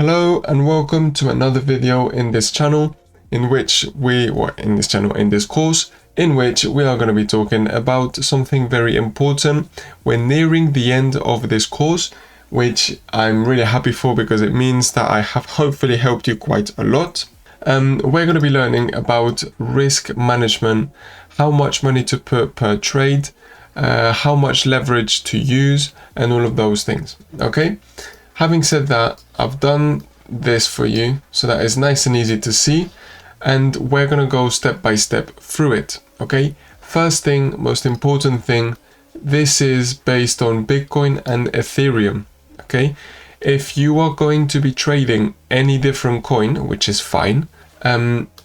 Hello and welcome to another video in this channel in this course in which we are going to be talking about something very important. We're nearing the end of this course, which I'm really happy for because it means that I have hopefully helped you quite a lot. We're going to be learning about risk management, how much money to put per trade, how much leverage to use, and all of those things. Okay. Having said that, I've done this for you so that it's nice and easy to see, and we're going to go step by step through it. Okay. First thing, most important thing, this is based on Bitcoin and Ethereum. Okay. If you are going to be trading any different coin, which is fine,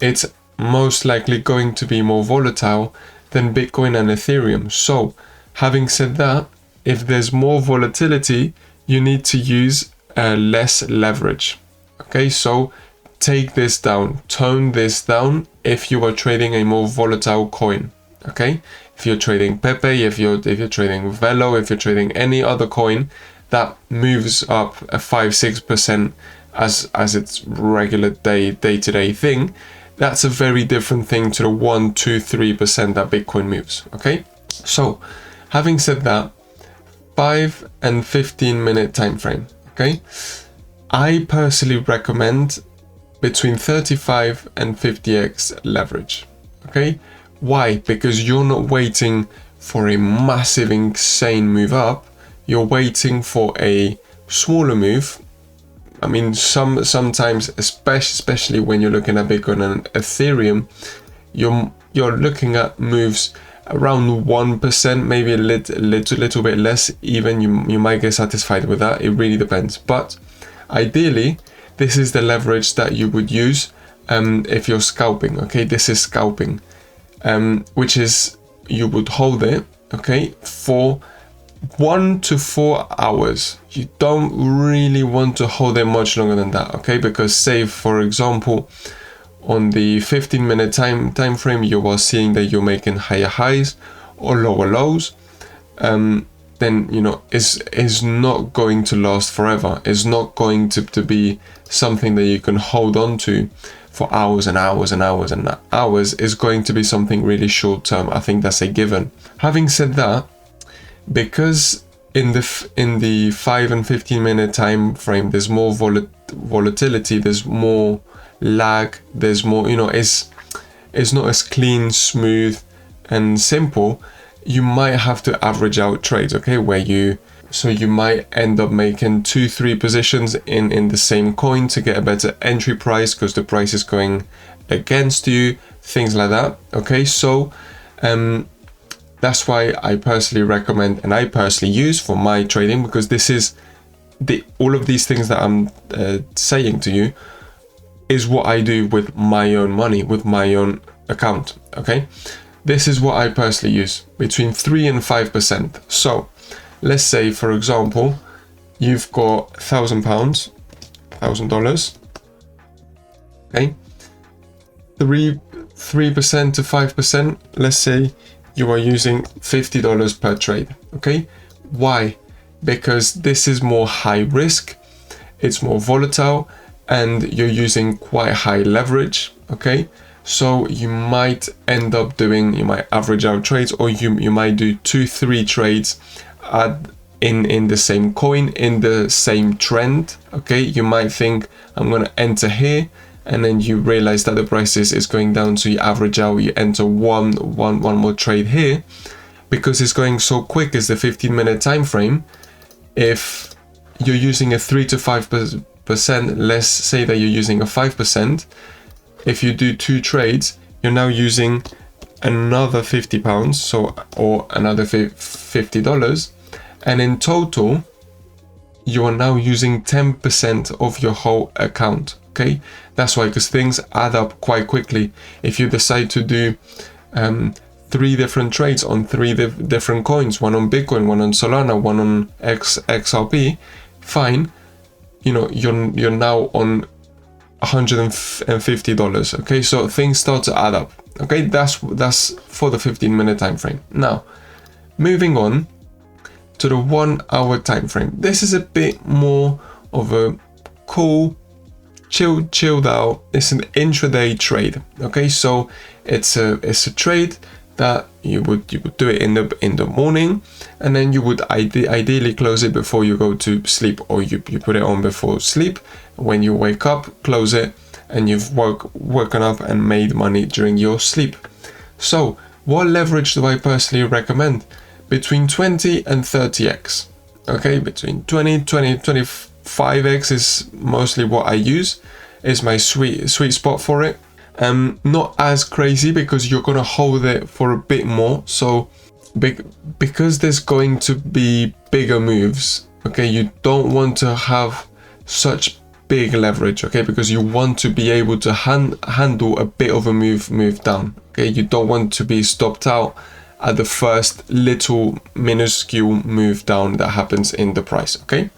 it's most likely going to be more volatile than Bitcoin and Ethereum. So having said that, if there's more volatility, you need to use less leverage. Okay, so take this down, tone this down if you are trading a more volatile coin. Okay, if you're trading Pepe, if you're trading Velo, if you're trading any other coin that moves up a 5-6% as its regular day-to-day thing, that's a very different thing to the 1-2-3% that Bitcoin moves. Okay, so having said that, 5 and 15 minute time frame. Okay, I personally recommend between 35 and 50x leverage. Okay, why? Because you're not waiting for a massive insane move up, you're waiting for a smaller move. I mean, sometimes especially when you're looking at Bitcoin and Ethereum, you're looking at moves around 1%, maybe a little bit less even. You might get satisfied with that. It really depends, but ideally this is the leverage that you would use if you're scalping. Okay, this is scalping, which is you would hold it, okay, for 1 to 4 hours. You don't really want to hold it much longer than that. Okay, because say for example on the 15 minute time frame, you are seeing that you're making higher highs or lower lows, then you know is not going to last forever. It's not going to be something that you can hold on to for hours and hours and hours and hours. Is going to be something really short term. I think that's a given. Having said that, because in the 5 and 15 minute time frame there's more volatility, there's more lag, there's more, you know, it's not as clean, smooth and simple. You might have to average out trades, okay, so you might end up making 2-3 positions in the same coin to get a better entry price because the price is going against you, things like that. Okay, so that's why I personally recommend and I personally use for my trading, because this is all of these things that I'm saying to you is what I do with my own money, with my own account. Okay, this is what I personally use, between 3 and 5%. So let's say for example you've got £1,000, okay, 3% to 5%, let's say you are using $50 per trade. Okay, why? Because this is more high risk, it's more volatile, and you're using quite high leverage. Okay, so you might end up you might average out trades, or you might do 2-3 trades in the same coin, in the same trend. Okay, you might think I'm going to enter here, and then you realize that the price is going down, so you average out, you enter one more trade here because it's going so quick as the 15 minute time frame. If you're using a 3 to 5%, let's say that you're using a 5%, if you do 2 trades, you're now using another £50, so, or another $50, and in total you are now using 10% of your whole account. Okay, that's why, because things add up quite quickly. If you decide to do 3 different trades on 3 different coins, one on Bitcoin, one on Solana, one on XRP, fine, you know, you're now on $150. Okay, so things start to add up. Okay, that's for the 15 minute time frame. Now moving on to the 1 hour time frame. This is a bit more of a cool chilled out. It's an intraday trade. Okay, so it's a trade that you would do it in the morning, and then you would ideally close it before you go to sleep, or you put it on before sleep. When you wake up, close it, and you've woken up and made money during your sleep. So what leverage do I personally recommend? Between 20 and 30x. Okay, between 25x is mostly what I use, is my sweet spot for it. Not as crazy, because you're gonna hold it for a bit more. So because there's going to be bigger moves, okay, you don't want to have such big leverage, okay, because you want to be able to handle a bit of a move down. Okay, you don't want to be stopped out at the first little minuscule move down that happens in the price. Okay,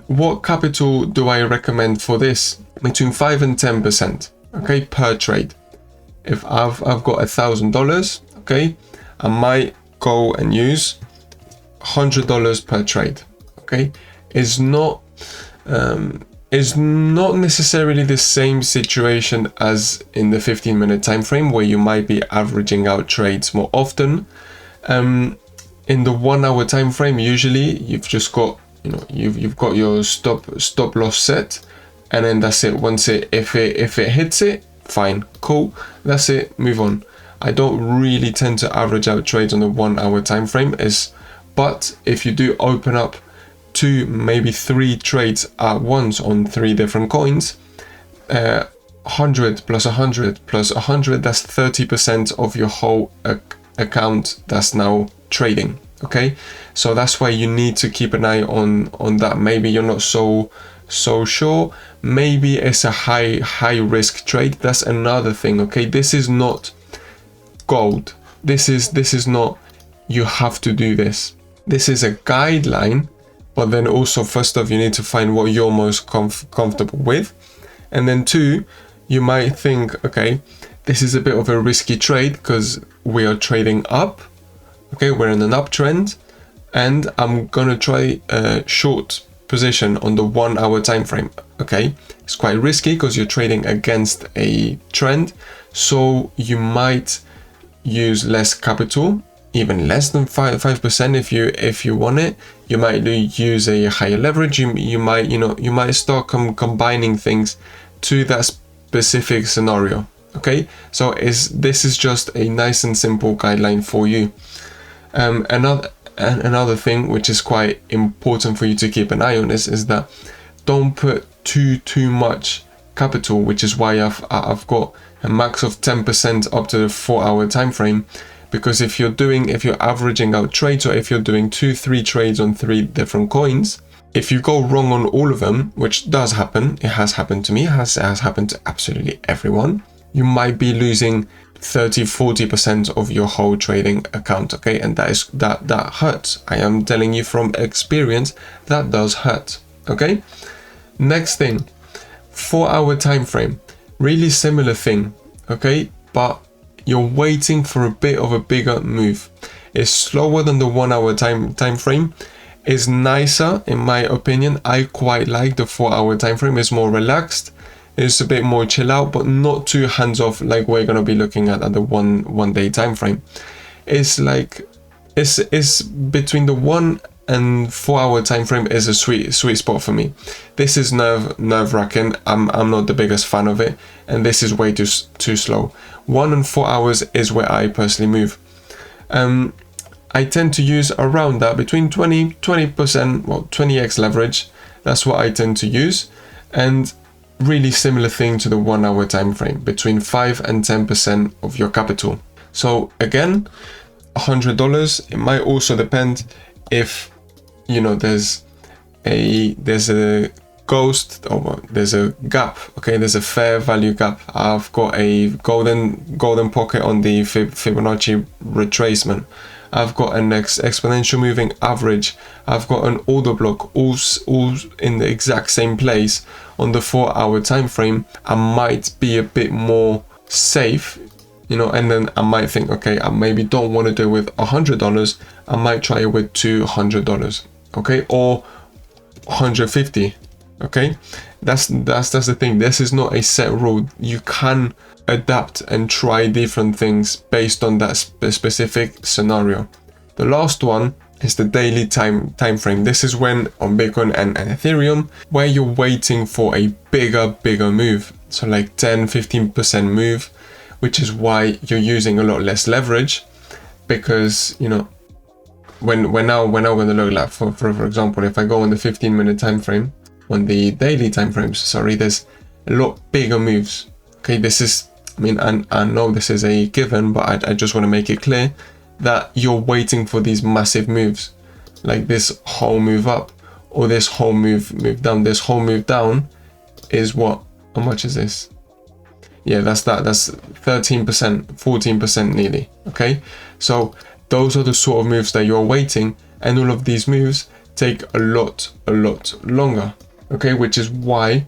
what capital do I recommend for this? Between 5 and 10%, okay, per trade. If I've got $1,000, okay, I might go and use $100 per trade. Okay, is not necessarily the same situation as in the 15-minute time frame, where you might be averaging out trades more often. In the 1 hour time frame, usually you've just got, you've got your stop loss set, and then that's it. Once if it hits it, fine, cool, that's it, move on. I don't really tend to average out trades on the 1 hour time frame, but if you do open up 2, maybe 3 trades at once on 3 different coins, 100 plus 100 plus 100, that's 30% of your whole account that's now trading. Okay, so that's why you need to keep an eye on that. Maybe you're not so sure, maybe it's a high risk trade. That's another thing. Okay, this is not gold. This is not, you have to do this. This is a guideline. But then also, first off, you need to find what you're most comfortable with. And then 2, you might think, okay, this is a bit of a risky trade because we are trading up. Okay, we're in an uptrend, and I'm gonna try a short position on the 1 hour time frame. Okay, it's quite risky because you're trading against a trend. So you might use less capital, even less than 5% if you want it. You might use a higher leverage. You might start combining things to that specific scenario. Okay, so this is just a nice and simple guideline for you. Another thing which is quite important for you to keep an eye on is that don't put too much capital, which is why I've got a max of 10% up to the 4 hour time frame. Because if you're averaging out trades, or if you're doing 2-3 trades on 3 different coins, if you go wrong on all of them, which does happen, it has happened to me, it has happened to absolutely everyone, you might be losing 30-40% of your whole trading account. Okay, and that hurts. I am telling you from experience, that does hurt. Okay, next thing, 4 hour time frame, really similar thing. Okay, but you're waiting for a bit of a bigger move. It's slower than the 1 hour time frame. It's nicer in my opinion. I quite like the 4 hour time frame. It's more relaxed. It's a bit more chill out, but not too hands off like we're gonna be looking at the one day time frame. It's like it's between the 1 and 4 hour time frame is a sweet spot for me. This is nerve wracking. I'm not the biggest fan of it, and this is way too slow. 1 and 4 hours is where I personally move. I tend to use around that, between 20%, well, 20x leverage. That's what I tend to use, and really similar thing to the 1 hour time frame, between 5 and 10% of your capital. So again, $100. It might also depend if there's a ghost, or there's a gap. Okay, there's a fair value gap. I've got a golden pocket on the Fibonacci retracement. I've got an exponential moving average. I've got an order block, all in the exact same place on the 4 hour time frame. I might be a bit more safe, and then I might think, okay, I maybe don't want to do it with $100. I might try it with $200. Okay, or 150. Okay, That's the thing. This is not a set rule. You can adapt and try different things based on that specific scenario. The last one is the daily time frame. This is when on Bitcoin and Ethereum, where you're waiting for a bigger move. So like 10-15% move, which is why you're using a lot less leverage, because you know when now we're going to look like for example, if I go on the 15-minute time frame, on the daily time frames, sorry, there's a lot bigger moves. Okay, this is, I mean, I know this is a given, but I just want to make it clear that you're waiting for these massive moves, like this whole move up or this whole move down. This whole move down is what? How much is this? Yeah, that's 13%, 14% nearly. Okay, so those are the sort of moves that you're waiting, and all of these moves take a lot longer. Okay, which is why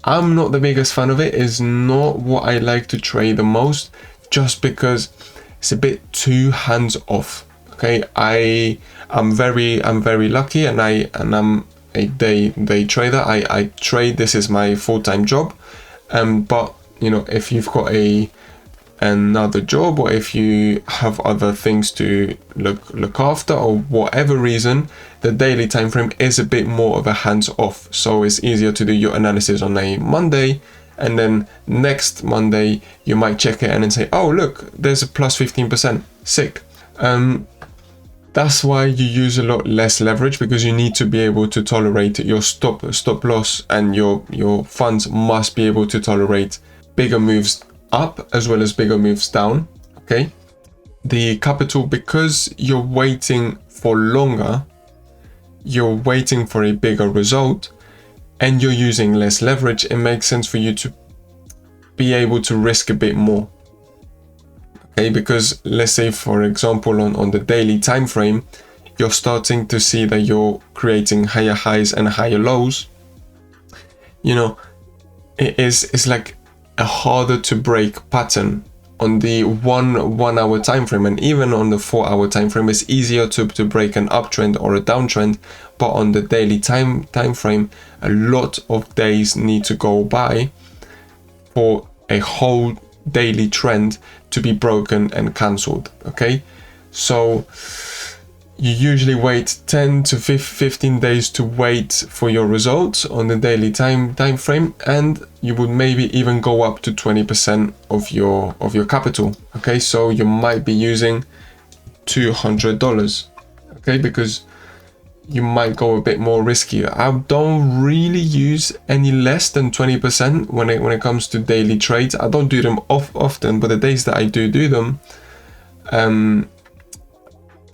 I'm not the biggest fan of it. Is not what I like to trade the most, just because it's a bit too hands off. Okay, I'm very lucky, and I'm a day trader. I trade. This is my full-time job. But you know, if you've got another job, or if you have other things to look after, or whatever reason, the daily time frame is a bit more of a hands off. So it's easier to do your analysis on a Monday, and then next Monday you might check it and then say, oh look, there's a plus 15%, sick. That's why you use a lot less leverage, because you need to be able to tolerate your stop loss, and your funds must be able to tolerate bigger moves up as well as bigger moves down. Okay, the capital, because you're waiting for longer, you're waiting for a bigger result, and you're using less leverage, it makes sense for you to be able to risk a bit more. Okay, because let's say for example on the daily time frame, you're starting to see that you're creating higher highs and higher lows. You know, it's like a harder to break pattern on the one hour time frame, and even on the 4 hour time frame it's easier to break an uptrend or a downtrend. But on the daily time frame, a lot of days need to go by for a whole daily trend to be broken and cancelled. Okay, so you usually wait 10 to 15 days to wait for your results on the daily time frame, and you would maybe even go up to 20% of your capital. Okay, so you might be using $200. Okay, because you might go a bit more risky. I don't really use any less than 20% when it comes to daily trades. I don't do them often, but the days that I do them,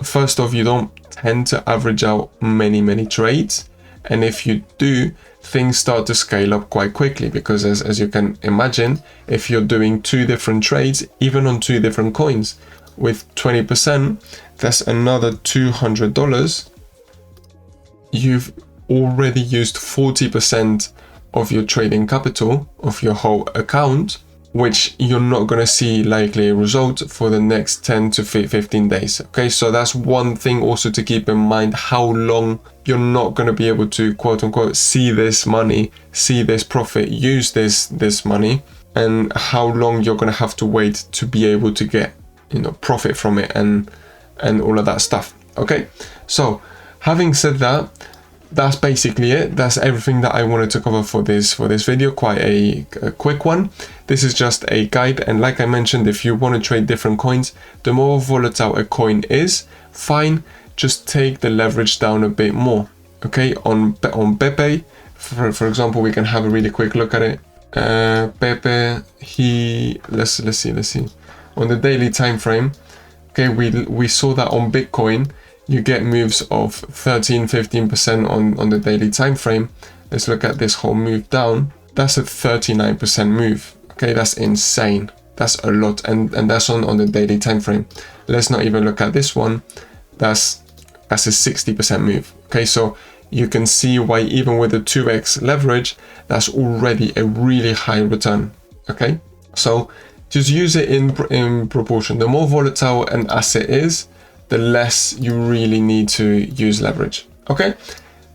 first off, you don't tend to average out many trades, and if you do, things start to scale up quite quickly, because as you can imagine, if you're doing 2 different trades, even on 2 different coins, with 20%, that's another $200. You've already used 40% of your trading capital of your whole account, which you're not going to see likely a result for the next 10 to 15 days. Okay, so that's one thing also to keep in mind, how long you're not going to be able to quote unquote see this money, see this profit, use this money, and how long you're going to have to wait to be able to get, you know, profit from it and all of that stuff. Okay, so having said that, that's basically it. That's everything that I wanted to cover for this video. Quite a quick one. This is just a guide, and like I mentioned, if you want to trade different coins, the more volatile a coin is, fine, just take the leverage down a bit more. Okay, on Pepe, for example, we can have a really quick look at it. Pepe, let's see on the daily time frame. Okay, we saw that on Bitcoin you get moves of 13-15% on the daily time frame. Let's look at this whole move down. That's a 39% move. Okay, that's insane. That's a lot, and that's on the daily time frame. Let's not even look at this one. That's a 60% move. Okay, so you can see why even with a 2x leverage, that's already a really high return. Okay, so just use it in proportion. The more volatile an asset is, the less you really need to use leverage. Okay,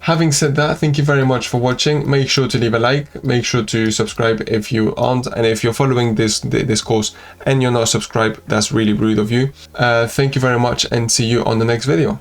Having said that, thank you very much for watching. Make sure to leave a like, make sure to subscribe if you aren't, and if you're following this course and you're not subscribed, that's really rude of you. Thank you very much, and see you on the next video.